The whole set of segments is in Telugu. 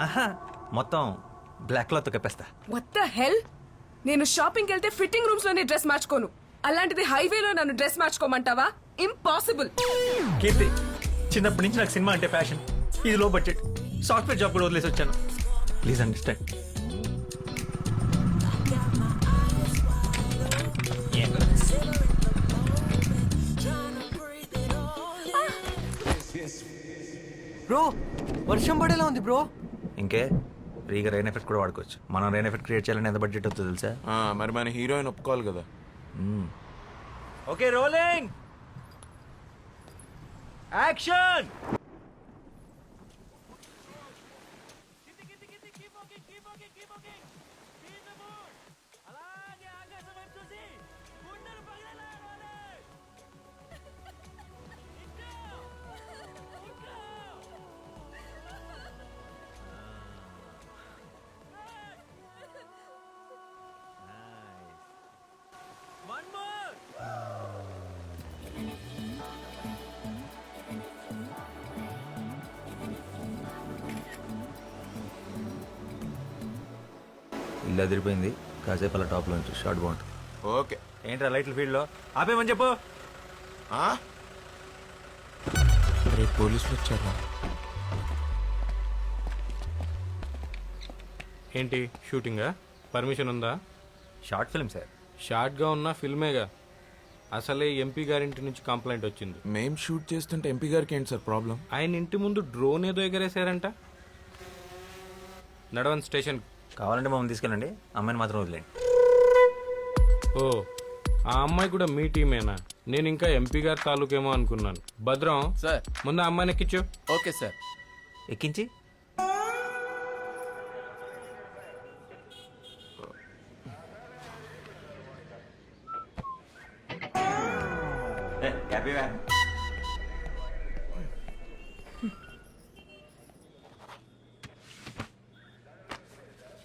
ఆహా, మొత్తం బ్లాక్ క్లాత్ కప్పేస్తా. What the hell? నేను షాపింగ్కి వెళ్తే ఫిట్టింగ్ రూమ్స్ లోనే డ్రెస్ మార్చుకోను. అలాంటిది హైవేలో నన్ను డ్రెస్ మార్చుకోమంటావా? ఇంపాసిబుల్. కీర్తి, చిన్నప్పటి నుంచి నాకు సినిమా అంటే ప్యాషన్. ఇది లో బడ్జెట్, సాఫ్ట్వేర్ జాబ్ కూడా వదిలేసి వచ్చాను. Please understand. బ్రో వర్షం పడేలా ఉంది బ్రో. ఇంకే ఫ్రీగా రెయిన్ ఎఫెక్ట్ కూడా వాడుకోవచ్చు. మనం రెయిన్ ఎఫెక్ట్ క్రియేట్ చేయాలని ఎంత బడ్జెట్ అవుతుందో తెలుసా? మరి మన హీరోయిన్ ఒప్పుకోవాలి కదా. Okay, rolling action. ఇల్లు అదిరిపోయింది. కాసేపు అలా టాప్లో నుంచి షార్ట్ బాగుంటుంది. ఓకే. ఏంట్రా లైట్ల ఫీల్డ్లో ఆపేమని చెప్పు. రేపు పోలీసులు వచ్చారా? ఏంటి షూటింగా? పర్మిషన్ ఉందా? Short film sir. షార్ట్గా ఉన్న ఫిల్మేగా. అసలే ఎంపీ గారింటి నుంచి కంప్లైంట్ వచ్చింది. మేం షూట్ చేస్తుంటే ఎంపీ గారికి ఏంటి సార్ ప్రాబ్లం? ఆయన ఇంటి ముందు డ్రోన్ ఏదో ఎగరేశారంట. నడవన్ స్టేషన్. కావాలంటే మమ్మల్ని తీసుకెళ్ళండి, అమ్మాయిని మాత్రం వదిలేండి. ఓ, ఆ అమ్మాయి కూడా మీ టీమేనా? నేను ఇంకా ఎంపీ గారి తాలూకేమో అనుకున్నాను. భద్రం సార్ ముందు ఆ అమ్మాయిని ఎక్కించు. Okay sir. ఎక్కించి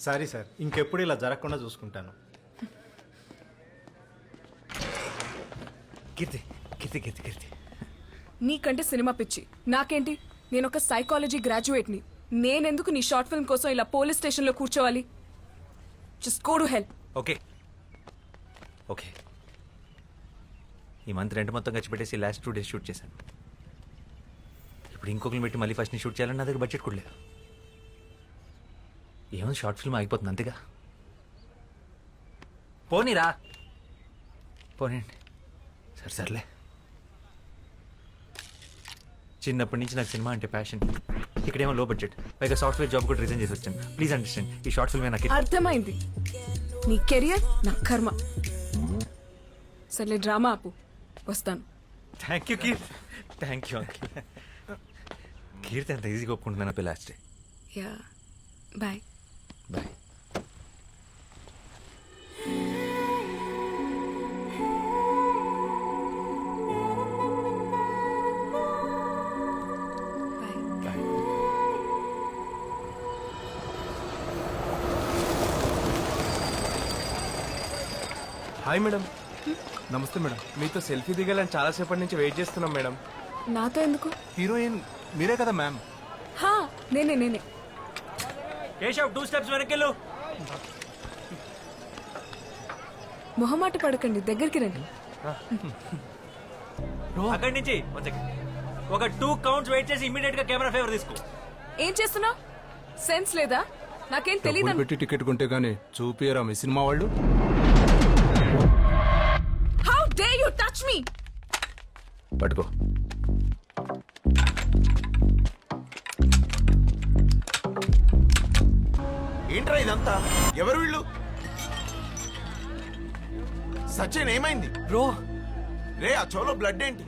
సారీ సార్, ఇంకెప్పుడు ఇలా జరగకుండా చూసుకుంటాను. కీర్తి కీర్తి కీర్తి కీర్తి నీకంటే సినిమా పిచ్చి, నాకేంటి? నేను ఒక సైకాలజీ గ్రాడ్యుయేట్ని. నేనెందుకు నీ షార్ట్ ఫిల్మ్ కోసం ఇలా పోలీస్ స్టేషన్లో కూర్చోవాలి? Just go to help. Okay okay. ఈ మంత్ రెంట్ మొత్తం ఖర్చు పెట్టేసి లాస్ట్ 2 days షూట్ చేశాను. ఇప్పుడు ఇంకొకరిని పెట్టి మళ్ళీ ఫస్ట్ ని షూట్ చేయాలని నా దగ్గర బడ్జెట్ కూడా లేదు. ఏమో షార్ట్ ఫిల్మ్ ఆగిపోతుంది అంతేగా. పోనీరా, పోనీండి. సర్లే. చిన్నప్పటి నుంచి నాకు సినిమా అంటే ప్యాషన్. ఇక్కడేమో లో బడ్జెట్, పైగా సాఫ్ట్వేర్ జాబ్ కూడా రిజైన్ చేసి వచ్చాను. Please understand. ఈ షార్ట్ ఫిల్మే నాకు అర్థమైంది. నీ కెరియర్ నా కర్మ. సర్లే డ్రామా ఆపు, వస్తాను. Thank you Keerthi. Thank you uncle. Keerthi అంత ఈజీగా ఒప్పుకుంటున్నాను. Last day. Yeah, bye. Bye. Hi madam. నమస్తే మేడం. మీతో సెల్ఫీ దిగాలని చాలాసేపటి నుంచి వెయిట్ చేస్తున్నాం మేడం. నాతో ఎందుకు? హీరోయిన్ మీరే కదా మ్యామ్? హా, నేనే. కేశవ్ 2 steps వెనకెళ్ళు. మొహమాట పడకండి, దగ్గరికి రండి. అక్కడి నుంచి ఒక 2 counts వెయిట్ చేసి ఇమీడియట్ గా కెమెరా ఫేవర్ తీసుకో. ఏం చేస్తున్నావు? సెన్స్ లేదా? నాకేం తెలియదు. పెట్టి టికెట్ కొంటే గానీ చూపియరా మీ సినిమా వాళ్ళు? How day you touch me? పట్టుకో. ఏంట్రా ఇదంతా? ఎవరు వీళ్ళు? సచిన్ ఏమైంది బ్రో? రే ఆ చోలో బ్లడ్ ఏంటి?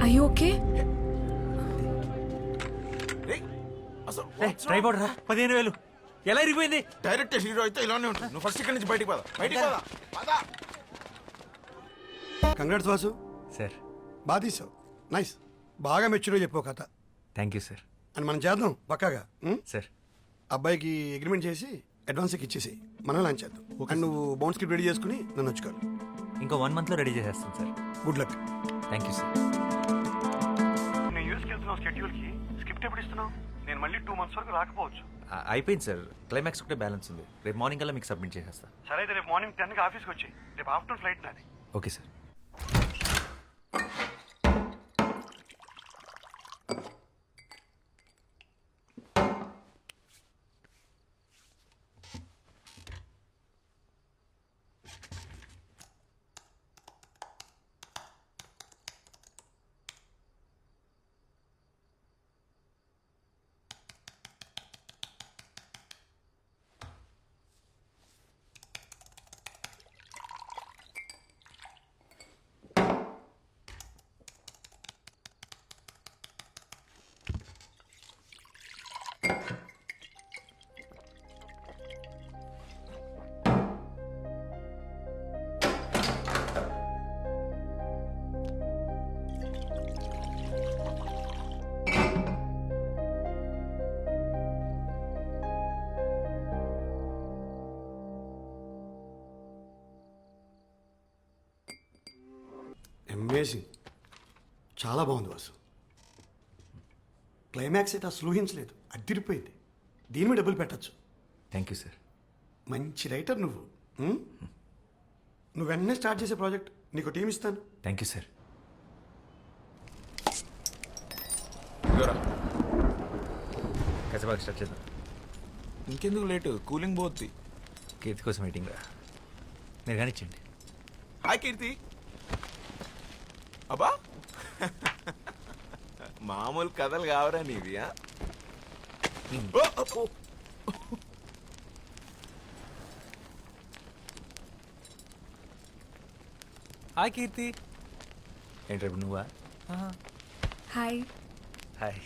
Are you okay? రే అసలు ట్రైపాడ్ రా. 15,000 ఎలా ఇరిగిపోయింది? డైరెక్ట్ హీరో అయితే ఇలానే ఉంటుంది. నువ్వు ఫస్ట్ ఇక్కడి నుంచి బయటికి పద. కంగ్రాట్స్ వాసు. సార్ బాగా తీసావు. నైస్. బాగా మెచ్యూర్గా చెప్పావు కథ. Thank you sir. అని మనం చేద్దాం పక్కాగా. సార్ అబ్బాయికి అగ్రిమెంట్ చేసి అడ్వాన్స్ ఇచ్చేసి మనం లాంచ్ చేద్దాం. అండ్ నువ్వు బౌండ్ స్క్రిప్ట్ రెడీ చేసుకుని నన్ను వచ్చుకోవాలి. ఇంకో 1 month లో రెడీ చేసేస్తాను sir. Good luck. Thank you sir. నేను యూస్కి వెళ్తున్నావు స్కెడ్యూల్కి స్క్రిప్ట్ ఎప్పుడు ఇస్తున్నావు? నేను మళ్ళీ 2 months వరకు రాకపోవచ్చు. అయిపోయింది సార్, క్లైమాక్స్ ఒకటే బ్యాలెన్స్ ఉంది. రేపు మార్నింగ్ కల్లా మీకు సబ్మిట్ చేసేస్తా. సరే అయితే రేపు మార్నింగ్ 10కి ఆఫీస్కి వచ్చి, రేపు ఆఫ్టర్నూన్ ఫ్లైట్ నాది. Okay sir. అమేజింగ్, చాలా బాగుంది వాసు. క్లైమాక్స్ అయితే అసలు ఊహించలేదు, అదిరిపోయింది. దీని మీద డబ్బులు పెట్టచ్చు. Thank you sir. మంచి రైటర్ నువ్వు. నువ్వు వెంటనే స్టార్ట్ చేసే ప్రాజెక్ట్, నీకు టీం ఇస్తాను. Thank you sir. కసబాగా స్టార్ట్ చేద్దాం. ఇంకెందుకు లేటు, కూలింగ్ పోద్ది. కీర్తి కోసం మీటింగ్ రా, మీరు కానిచ్చండి. హాయ్ కీర్తి. అబ్బా మామూలు కథలు కావరా నీవి? హాయ్ కీర్తి. ఏంటి రేపు నువ్వా? హాయ్. హాయ్.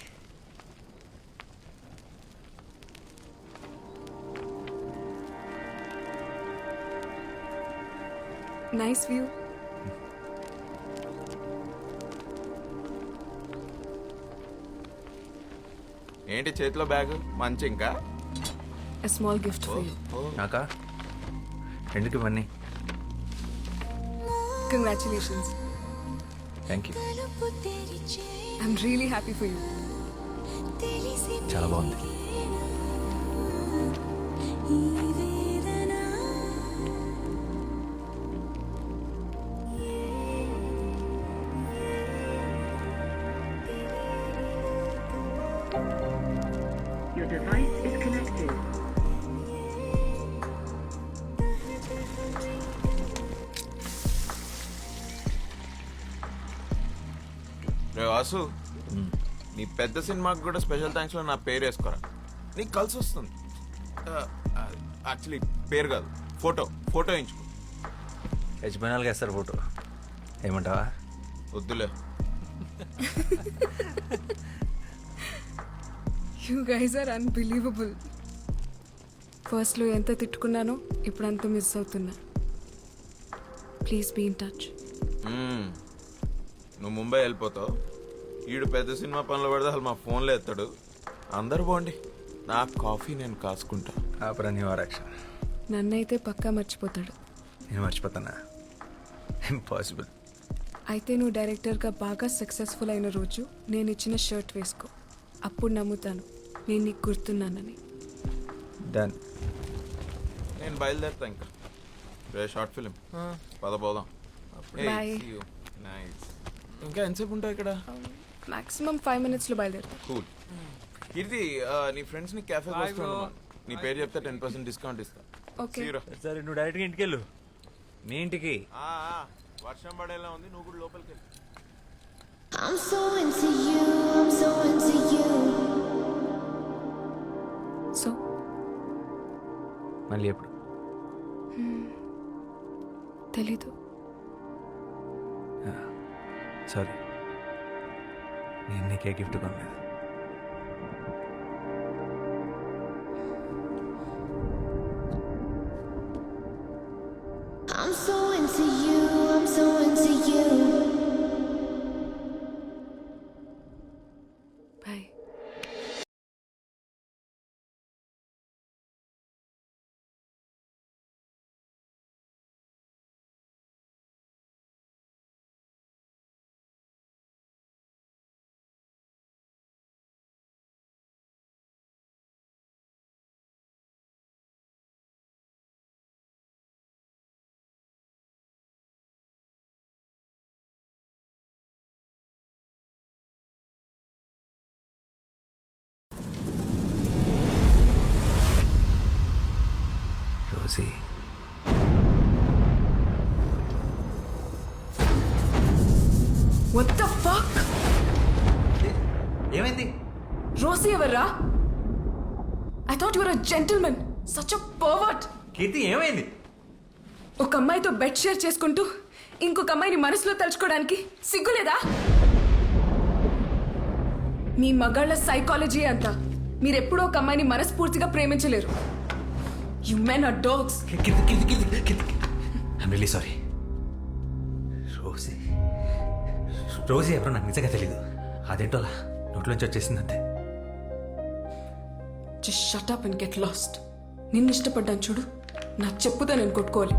Nice view. ఏంటి చేతిలో బ్యాగ్? మంచి ఇంకా A small gift for you. నాకా? ఎందుకు ఇవన్నీ? Congratulations. Thank you. I'm really happy for you. చాలా బాగుంది. Your device is connected. రే వాసు, నీ పెద్ద సినిమాకి కూడా స్పెషల్ థ్యాంక్స్ లో నా పేరు వేసుకోరా, నీకు కలిసి వస్తుంది. యాక్చువల్లీ పేరు కాదు, ఫోటో వేయించుకో. యజమానాలుగా వేస్తారు ఫోటో, ఏమంటావా? వద్దులే. You guys are unbelievable. ఫస్ట్లో ఎంత తిట్టుకున్నానో ఇప్పుడు అంత మిస్ అవుతున్నా. Please be in touch. నువ్వు ముంబై వెళ్ళిపోతావు, ఈడు పెద్ద సినిమా పనులు పడితే అసలు మా ఫోన్లో ఎత్తాడు. అందరు బాగుండి, నా కాఫీ నేను కాసుకుంటా. ఆపరాక్ష. నన్నైతే పక్కా మర్చిపోతాడు. నేను మర్చిపోతానా? ఇంపాసిబుల్. అయితే నువ్వు డైరెక్టర్గా బాగా సక్సెస్ఫుల్ అయిన రోజు నేను ఇచ్చిన షర్ట్ వేసుకో, అప్పుడు నమ్ముతాను నేను నీకు గుర్తున్నానని. డన్. నేను బయలుదేరుతా ఇంకా. రే షార్ట్ ఫిలిం పద పోదాం. Bye. నైస్. ఇంకా ఎంతసేపు ఉంటావు ఇక్కడ? మాక్సిమం 5 minutesలో బయలుదేరుతా. కూల్. కీర్తి, నీ ఫ్రెండ్స్ ని క్యాఫే నీ పేరు చెప్తే 10% డిస్కౌంట్ ఇస్తా. ఓకే. See you రా. సరే నువ్వు డైరెక్ట్గా ఇంటికి వెళ్ళు. నీ ఇంటికి వర్షం పడేలా ఉంది, నువ్వు కూడా లోపలికి వెళ్ళు. I'm so into you, I'm so into you. So మళ్ళీ ఎప్పుడు? తెలీదు. సారీ, నేను నీకే గిఫ్ట్ కొనలేదు. I'm so into you, I'm so into you. ఏమైంది? రోసి ఎవర్రా? I thought you're a gentlemen, such a pervert. Keerthi ఏమైంది? ఒక అమ్మాయితో బెడ్ షేర్ చేసుకుంటూ ఇంకొక అమ్మాయిని మనసులో తలుచుకోవడానికి సిగ్గులేదా? మీ మగాళ్ళ సైకాలజీ అంతా. మీరెప్పుడూ ఒక అమ్మాయిని మనస్ఫూర్తిగా ప్రేమించలేరు. You men are dogs. I'm really sorry. Rosie ఎవరో నాకు నిజంగా తెలీదు. అదేంటో అలా నోట్లోంచి వచ్చేసిందంతే. Just shut up and get lost. నిన్ను ఇష్టపడ్డాను చూడు, నా చెప్పుతో నేను కొట్టుకోవాలి.